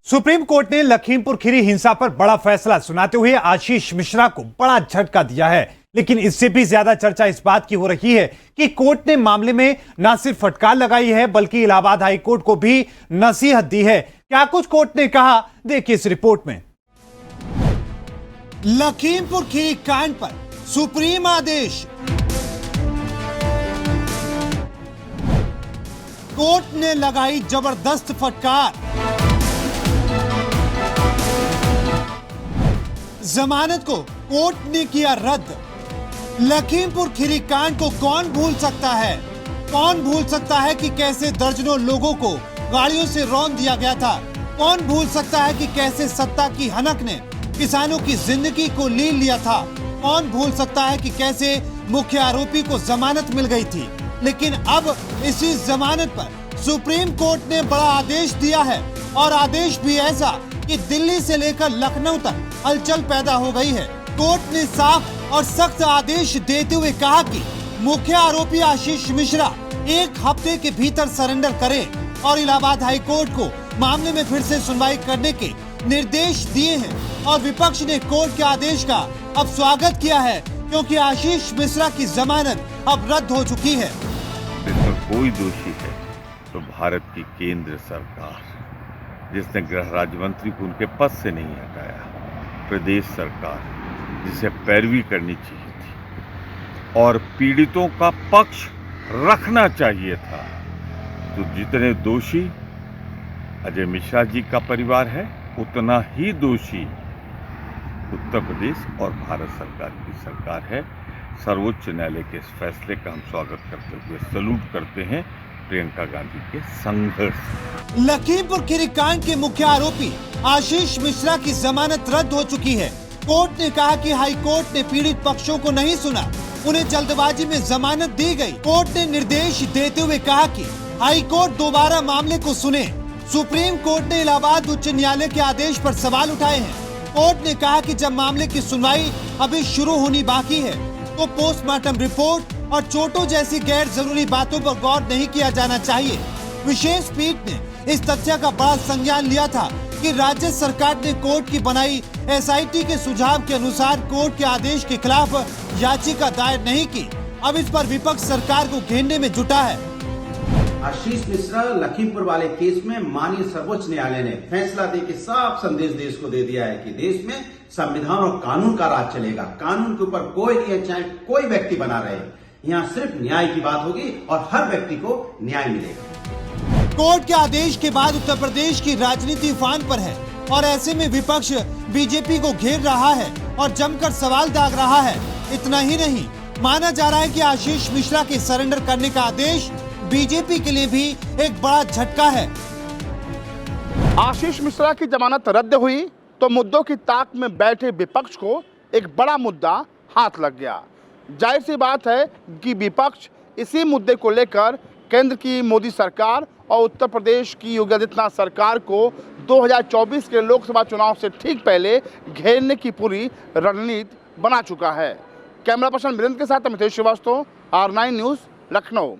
Supreme court ने लखीमपुर खीरी हिंसा पर बड़ा फैसला सुनाते हुए आशीष मिश्रा को बड़ा झटका दिया है। लेकिन इससे भी ज्यादा चर्चा इस बात की हो रही है कि कोर्ट ने मामले में न सिर्फ फटकार लगाई है बल्कि इलाहाबाद हाई कोर्ट को भी नसीहत दी है। क्या कुछ कोर्ट ने कहा, देखिए इस रिपोर्ट में। लखीमपुर खीरी कांड पर सुप्रीम आदेश। कोर्ट ने लगाई जबरदस्त फटकार। जमानत को कोर्ट ने किया रद्द। लखीमपुर खीरी कांड को कौन भूल सकता है? कौन भूल सकता है कि कैसे दर्जनों लोगों को गाड़ियों से रौंद दिया गया था? कौन भूल सकता है कि कैसे सत्ता की हनक ने किसानों की जिंदगी को लील लिया था? कौन भूल सकता है कि कैसे मुख्य आरोपी को जमानत मिल गई थी? लेकिन अब इसी जमानत पर सुप्रीम कोर्ट ने बड़ा आदेश दिया है, और आदेश भी ऐसा कि दिल्ली से लेकर लखनऊ तक हलचल पैदा हो गई है। कोर्ट ने साफ और सख्त आदेश देते हुए कहा कि मुख्य आरोपी आशीष मिश्रा 1 हफ्ते के भीतर सरेंडर करे और इलाहाबाद हाई कोर्ट को मामले में फिर से सुनवाई करने के निर्देश दिए हैं। और विपक्ष ने कोर्ट के आदेश का अब स्वागत किया है, क्योंकि आशीष मिश्रा की जमानत अब रद्द हो चुकी है। इसमें कोई दोषी है तो भारत की केंद्र सरकार, जिसने गृह राज्य मंत्री को उनके पद से नहीं हटाया, प्रदेश सरकार जिसे पैरवी करनी चाहिए थी और पीड़ितों का पक्ष रखना चाहिए था। तो जितने दोषी अजय मिश्रा जी का परिवार है, उतना ही दोषी उत्तर प्रदेश और भारत सरकार की सरकार है। सर्वोच्च न्यायालय के इस फैसले का हम स्वागत करते हुए सैल्यूट करते हैं प्रियंका गांधी के संघर्ष। लखीमपुर खीरी कांड के मुख्य आरोपी आशीष मिश्रा की जमानत रद्द हो चुकी है। कोर्ट ने कहा कि हाई कोर्ट ने पीड़ित पक्षों को नहीं सुना, उन्हें जल्दबाजी में जमानत दी गई। कोर्ट ने निर्देश देते हुए कहा कि हाई कोर्ट दोबारा मामले को सुने। सुप्रीम कोर्ट ने इलाहाबाद उच्च न्यायालय के आदेश पर सवाल उठाए हैं। कोर्ट ने कहा कि जब मामले की सुनवाई अभी शुरू होनी बाकी है तो पोस्टमार्टम रिपोर्ट और चोटों जैसी गैर जरूरी बातों पर गौर नहीं किया जाना चाहिए। विशेष पीठ ने इस तथ्य का बड़ा संज्ञान लिया था कि राज्य सरकार ने कोर्ट की बनाई एसआईटी के सुझाव के अनुसार कोर्ट के आदेश के खिलाफ याचिका दायर नहीं की। अब इस पर विपक्ष सरकार को घेरने में जुटा है। आशीष मिश्रा लखीमपुर वाले केस में माननीय सर्वोच्च न्यायालय ने फैसला देकर साफ संदेश देश को दे दिया है कि देश में संविधान और कानून का राज चलेगा। कानून के ऊपर कोई नहीं है, चाहे कोई व्यक्ति बना रहे। यहाँ सिर्फ न्याय की बात होगी और हर व्यक्ति को न्याय मिलेगा। कोर्ट के आदेश के बाद उत्तर प्रदेश की राजनीति उफान पर है, और ऐसे में विपक्ष बीजेपी को घेर रहा है और जमकर सवाल दाग रहा है। इतना ही नहीं, माना जा रहा है कि आशीष मिश्रा के सरेंडर करने का आदेश बीजेपी के लिए भी एक बड़ा झटका है। आशीष मिश्रा की जमानत रद्द हुई तो मुद्दों की ताक में बैठे विपक्ष को एक बड़ा मुद्दा हाथ लग गया। जाहिर सी बात है कि विपक्ष इसी मुद्दे को लेकर केंद्र की मोदी सरकार और उत्तर प्रदेश की योगी आदित्यनाथ सरकार को 2024 के लोकसभा चुनाव से ठीक पहले घेरने की पूरी रणनीति बना चुका है। कैमरा पर्सन वीरेंद्र के साथ अमितेश श्रीवास्तव, R9 न्यूज़, लखनऊ।